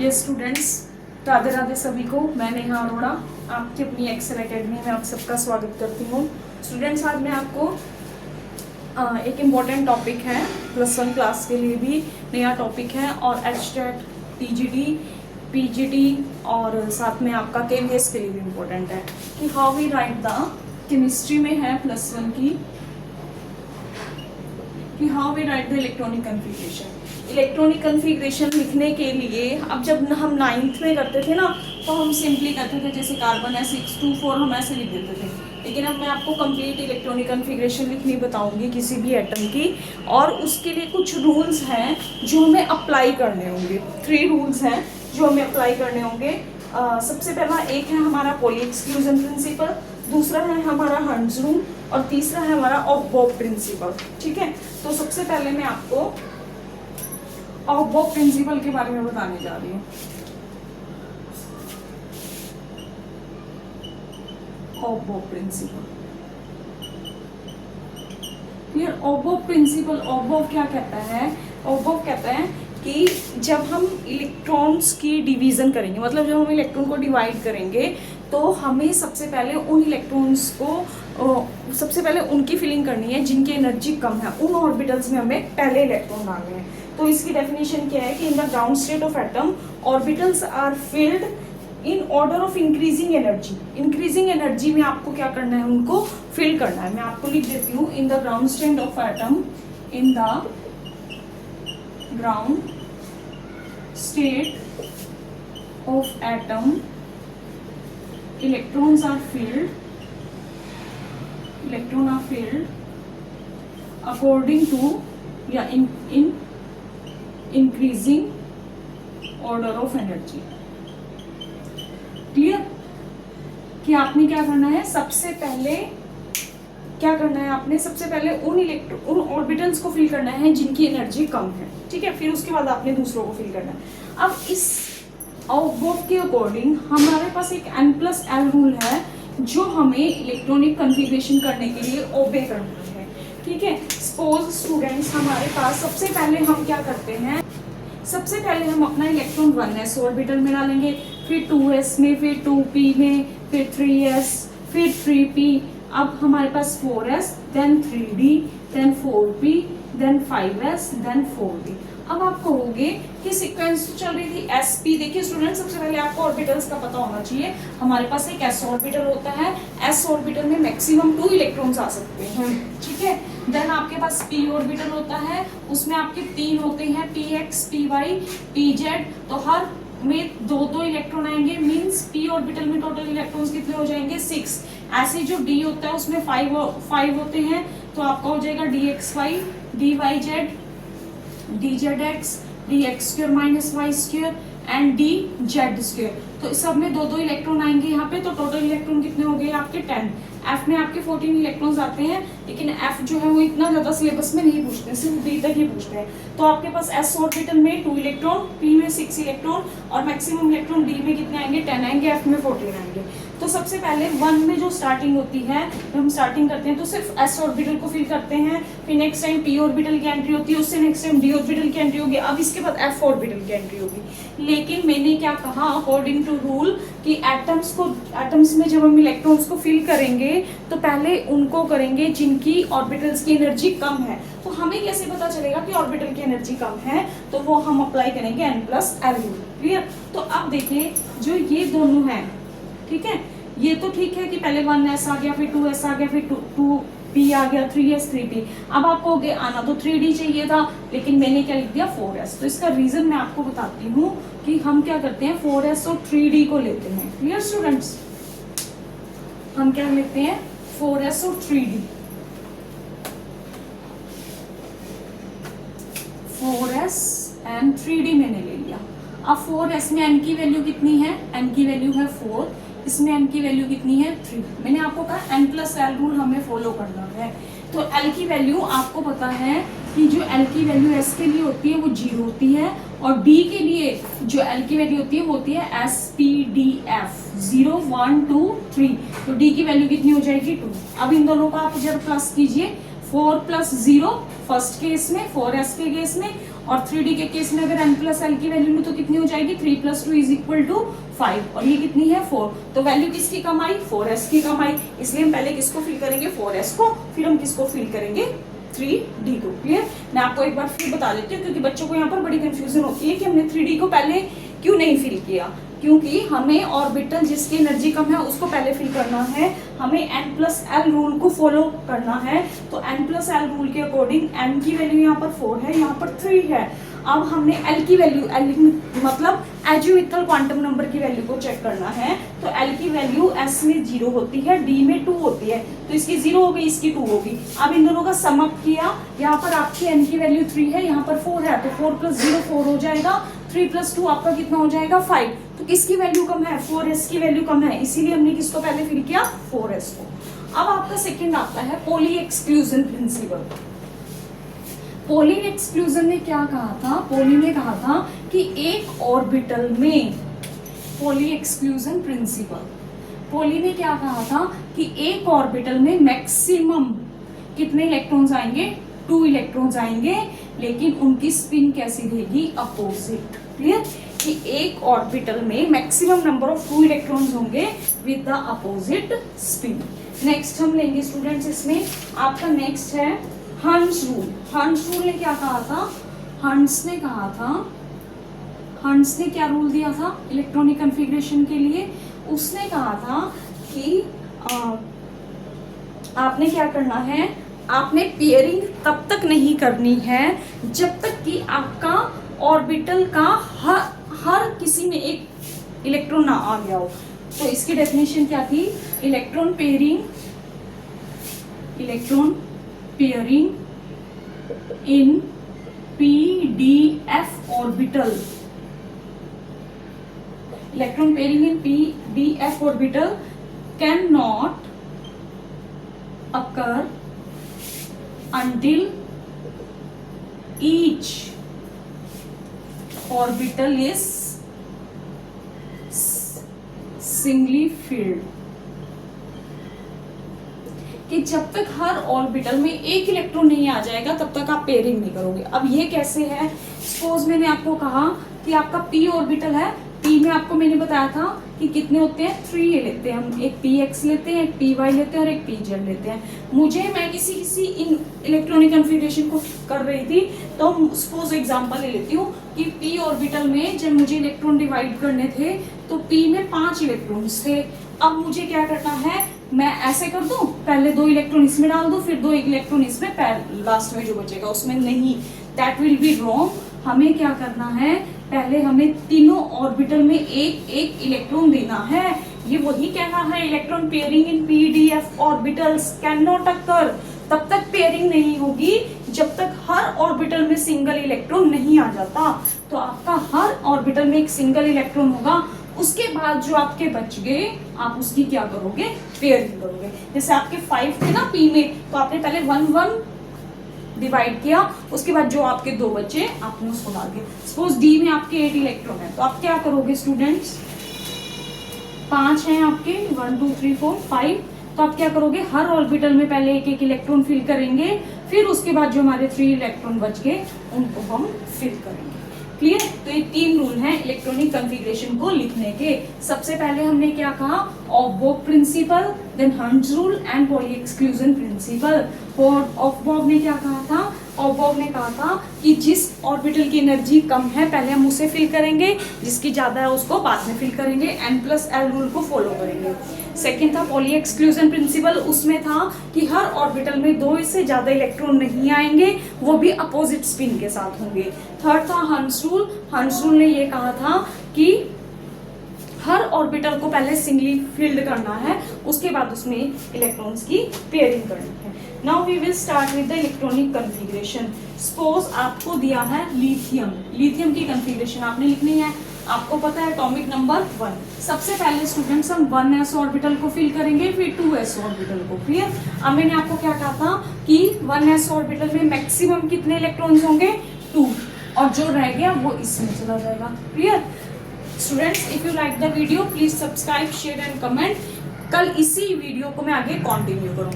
ये स्टूडेंट्स, राधे राधे सभी को। मैं नेहा अरोड़ा आपकी अपनी एक्सेल एकेडमी में आप सबका स्वागत करती हूँ। स्टूडेंट्स, आज मैं आपको एक इम्पॉर्टेंट टॉपिक है, +1 क्लास के लिए भी नया टॉपिक है और एचटेट, टीजीटी, पीजीटी और साथ में आपका केवीएस के लिए भी इम्पोर्टेंट है कि how we write the chemistry में है +1 की, कि how we write the electronic configuration. Electronic configuration लिखने के लिए अब जब हम 9th में करते थे ना, तो हम सिंपली करते थे जैसे कार्बन है 624 हम ऐसे लिख देते थे। लेकिन अब मैं आपको कंप्लीट इलेक्ट्रॉनिक कन्फिग्रेशन लिखनी बताऊंगी किसी भी एटम की, और उसके लिए कुछ रूल्स हैं जो हमें अप्लाई करने होंगे। 3 रूल्स हैं जो हमें अप्लाई करने होंगे। सबसे पहला एक है हमारा पॉली एक्सक्लूजन प्रिंसिपल, दूसरा है हमारा हंट्स रूल और तीसरा है हमारा ऑफ-बॉब प्रिंसिपल। ठीक है, तो सबसे पहले मैं आपको ऑफ-बॉब प्रिंसिपल के बारे में बताने जा रही हूँ। ऑफ-बॉब प्रिंसिपल, ये ऑफ-बॉब प्रिंसिपल, ऑफ-बॉब क्या कहता है? ऑफ-बॉब कहता है कि जब हम इलेक्ट्रॉन्स की डिवीजन करेंगे, मतलब जब हम इलेक्ट्रॉन को डिवाइड करेंगे, तो हमें सबसे पहले उन इलेक्ट्रॉन्स को सबसे पहले उनकी फिलिंग करनी है जिनकी एनर्जी कम है। उन ऑर्बिटल्स में हमें पहले इलेक्ट्रॉन डालने हैं। तो इसकी डेफिनेशन क्या है कि in the ground state of atom orbitals are filled in order of increasing energy. Increasing energy में आपको क्या करना है, उनको फिल करना है। मैं आपको लिख देती हूँ, इन the ground state of atom, in the ground state of atom electrons are filled according to in increasing order of energy। Clear? कि आपने क्या करना है, सबसे पहले क्या करना है, आपने सबसे पहले उन ऑर्बिटल्स को फिल करना है जिनकी एनर्जी कम है। ठीक है, फिर उसके बाद आपने दूसरों को फिल करना है। अब इस ऑफ-बॉब के अकॉर्डिंग हमारे पास एक N+L रूल है जो हमें इलेक्ट्रॉनिक कन्फिग्रेशन करने के लिए ओबे करना है। ठीक है, सपोज स्टूडेंट्स, हमारे पास सबसे पहले हम क्या करते हैं, सबसे पहले हम अपना इलेक्ट्रॉन 1s ऑर्बिटल में डालेंगे, फिर 2s में, फिर 2p में, फिर 3s, फिर 3p। अब हमारे पास 4s, then 3d, then 4p, then 5s, then 4d। अब आप कहोगे कि सीक्वेंस चल रही थी sp। देखिए स्टूडेंट, सबसे पहले आपको ऑर्बिटल्स का पता होना चाहिए। हमारे पास एक s ऑर्बिटल होता है, s ऑर्बिटल में मैक्सिमम 2 इलेक्ट्रॉन्स आ सकते हैं। ठीक है, देन आपके पास p ऑर्बिटल होता है, उसमें आपके 3 होते हैं, px, py, pz। तो हर में 2-2 इलेक्ट्रॉन आएंगे, मींस p ऑर्बिटल में टोटल इलेक्ट्रॉन्स कितने हो जाएंगे, 6। ऐसे जो d होता है उसमें 5 होते हैं, तो आपका हो जाएगा dxy, dyz, dzx, dx² minus y² and dz²। तो इस सब में 2-2 इलेक्ट्रॉन आएंगे यहाँ पे, तो टोटल इलेक्ट्रॉन कितने हो गए आपके 10। F में आपके 14 इलेक्ट्रॉन्स आते हैं, लेकिन F जो है वो इतना ज्यादा सिलेबस में नहीं पूछते, सिर्फ D तक ही पूछते हैं। तो आपके पास S ऑर्बिटल में 2 इलेक्ट्रॉन, P में 6 इलेक्ट्रॉन और मैक्सिमम इलेक्ट्रॉन D में कितने आएंगे, 10 आएंगे, F में 14 आएंगे। तो सबसे पहले 1 में जो स्टार्टिंग होती है, जब हम स्टार्टिंग करते हैं तो सिर्फ S ऑर्बिटल को फिल करते हैं, फिर नेक्स्ट टाइम P ऑर्बिटल की एंट्री होती है, उससे नेक्स्ट टाइम D ऑर्बिटल की एंट्री होगी, अब इसके बाद F ऑर्बिटल की एंट्री होगी। लेकिन मैंने क्या कहा, अकॉर्डिंग टू रूल, कि एटम्स में जब हम इलेक्ट्रॉन्स को फिल करेंगे तो पहले उनको करेंगे जिनकी ऑर्बिटल्स की एनर्जी कम है। तो हमें कैसे पता चलेगा कि ऑर्बिटल की एनर्जी कम है, तो वो हम अप्लाई करेंगे N+L रूल। क्लियर? तो अब देखिए, जो ये दोनों हैं, ठीक है, ये तो ठीक है कि पहले 1s आ गया, फिर 2s आ गया, फिर 2p आ गया, 3s, 3p। अब आपको आना तो 3d चाहिए था, लेकिन मैंने क्या लिख दिया, 4s। तो इसका रीजन मैं आपको बताती हूँ कि हम क्या करते हैं, 4s और 3d को लेते हैं। Clear students? हम क्या लेते हैं, 4s और 3d। 4s एंड 3d मैंने ले लिया। अब 4s में n की वैल्यू कितनी है, n की वैल्यू है 4, इसमें n की वैल्यू कितनी है, 3। मैंने आपको कहा N+L रूल हमें फॉलो करना है। तो L की वैल्यू आपको पता है कि जो L की वैल्यू S के लिए होती है वो 0 होती है, और D के लिए जो L की वैल्यू होती है वो होती है SPDF, 0, 1, 2, 3। तो D की वैल्यू कितनी हो जाएगी, 2। अब इन दोनों का आप जब प्लस कीजिए, 4 + 0 फर्स्ट केस में, 4s के केस में, और 3D के केस में अगर n+l की वैल्यू लूं तो कितनी हो जाएगी 3 + 2 = 5 और ये कितनी है 4। तो वैल्यू किसकी कम आई 4s की कम आई, इसलिए हम पहले किसको फिल करेंगे 4s को, फिर हम किसको फिल करेंगे 3D को। क्लियर। मैं आपको एक बार फिर बता देती हूँ क्योंकि बच्चों को यहाँ पर बड़ी कंफ्यूजन होती है कि हमने 3D को पहले क्यों नहीं फिल किया, क्योंकि हमें ऑर्बिटल जिसकी एनर्जी कम है उसको पहले फिल करना है, हमें n+l रूल को फॉलो करना है। तो n+l रूल के अकॉर्डिंग n की वैल्यू यहाँ पर 4 है, यहाँ पर 3 है। अब हमने l की वैल्यू, l मतलब एजिमुथल क्वांटम नंबर की वैल्यू को चेक करना है। तो l की वैल्यू s में 0 होती है, d में 2 होती है, तो इसकी 0 हो गई, इसकी 2 होगी। अब इन दोनों का सम अप किया, यहाँ पर आपकी n की वैल्यू 3 है, यहाँ पर 4 है, तो 4 + 0 4 हो जाएगा, 3 + 2 आपका कितना हो जाएगा 5। तो किसकी वैल्यू कम है 4s की वैल्यू कम है, इसीलिए हमने किसको पहले फिल किया 4s को। अब आपका सेकंड आता है poly exclusion principal. Poly exclusion ने क्या कहा था, पॉली ने कहा था कि एक ऑर्बिटल में, पॉली एक्सक्लूजन प्रिंसिपल, पॉली ने क्या कहा था कि एक ऑर्बिटल में मैक्सिमम कितने इलेक्ट्रॉन्स आएंगे 2 इलेक्ट्रॉन्स आएंगे, लेकिन उनकी स्पिन कैसी रहेगी अपोजिट। क्लियर, कि एक ऑर्बिटल में मैक्सिमम नंबर ऑफ 2 इलेक्ट्रॉन्स होंगे with the opposite spin. Next हम लेंगे स्टूडेंट्स, इसमें आपका नेक्स्ट है हर्ट्ज रूल। हर्ट्ज रूल ने क्या कहा था, हर्ट्ज ने कहा था, हर्ट्ज ने क्या रूल दिया था इलेक्ट्रॉनिक कॉन्फ़िगरेशन के लिए, उसने कहा था कि आपने क्या करना है, आपने पेयरिंग तब तक नहीं करनी है जब तक कि आपका ऑर्बिटल का हर किसी में एक इलेक्ट्रॉन ना आ गया हो। तो इसकी डेफिनेशन क्या थी, electron pairing in pdf orbital, electron pairing in pdf orbital can not occur until each orbital is singly filled, कि जब तक हर ऑर्बिटल में एक इलेक्ट्रॉन नहीं आ जाएगा तब तक आप पेयरिंग नहीं करोगे। अब ये कैसे है, सपोज मैंने आपको कहा कि आपका p ऑर्बिटल है, p में आपको मैंने बताया था कि कितने होते हैं 3 ये लेते हैं हम, एक px लेते हैं, एक py लेते हैं और एक pz लेते हैं। मैं किसी इन इलेक्ट्रॉनिक कॉन्फ़िगरेशन को कर रही थी, तो सपोज एग्जांपल ले लेती हूँ कि p ऑर्बिटल में जब मुझे इलेक्ट्रॉन डिवाइड करने थे तो p में 5 इलेक्ट्रॉन्स थे। अब मुझे क्या करना है, मैं ऐसे कर दूं, पहले 2 इलेक्ट्रॉन इसमें डाल दूं, फिर 2 इलेक्ट्रॉन इसमें, लास्ट में जो बचेगा उसमें नहीं, दैट विल बी रॉन्ग। हमें क्या करना है, पहले हमें तीनों ऑर्बिटल में एक एक इलेक्ट्रॉन देना है। ये वही कह रहा है electron pairing in pdf orbitals can not occur, तब तक पेयरिंग नहीं होगी जब तक हर ऑर्बिटल में सिंगल इलेक्ट्रॉन नहीं आ जाता। तो आपका हर ऑर्बिटल में एक सिंगल इलेक्ट्रॉन होगा, उसके बाद जो आपके बच गए आप उसकी क्या करोगे, पेयरिंग करोगे। जैसे आपके 5 थे ना p में, तो आपने पहले 1 डिवाइड किया, उसके बाद जो आपके 2 बचे आपने उसको डाल दिया। सपोज d में आपके 8 इलेक्ट्रॉन है, तो आप क्या करोगे स्टूडेंट्स, 5 हैं आपके, 1 2 3 4 5, तो आप क्या करोगे, हर ऑर्बिटल में पहले एक एक इलेक्ट्रॉन फिल करेंगे, फिर उसके बाद जो हमारे 3 इलेक्ट्रॉन बच गए उनको हम फिल करेंगे। क्लियर, तो ये 3 रूल हैं इलेक्ट्रॉनिक कॉन्फ़िगरेशन को लिखने के। सबसे पहले हमने क्या कहा, Aufbau principle, then Hertz rule and Pauli exclusion principle. Aufbau ने क्या कहा था, ऑफ-बॉब ने कहा था कि जिस ऑर्बिटल की एनर्जी कम है पहले हम उसे फिल करेंगे, जिसकी ज्यादा है उसको बाद में फिल करेंगे, n+l रूल को फॉलो करेंगे। सेकेंड था पॉली एक्सक्लूजन प्रिंसिपल, उसमें था कि हर ऑर्बिटल में 2 से ज्यादा इलेक्ट्रॉन नहीं आएंगे, वो भी अपोजिट स्पिन के साथ होंगे। थर्ड था हर्ट्ज रूल, हर्ट्ज रूल ने ये कहा था कि हर ऑर्बिटल को पहले सिंगली फिल्ड करना है, उसके बाद उसमें इलेक्ट्रॉन्स की पेयरिंग करनी है। Now we will start with the electronic configuration. Suppose आपको दिया है लिथियम, लिथियम की कॉन्फ़िगरेशन आपने लिखनी है, आपको पता है एटॉमिक नंबर 1। सबसे पहले स्टूडेंट्स हम 1s ऑर्बिटल को फिल करेंगे, फिर 2s ऑर्बिटल को। क्लियर, अब मैंने आपको क्या कहा था कि 1s ऑर्बिटल में मैक्सिमम कितने इलेक्ट्रॉन्स होंगे 2, और जो रह गया वो इसमें चला जाएगा। Clear students, if you like the video please subscribe share and comment. कल इसी वीडियो को मैं आगे कंटिन्यू करूँगा।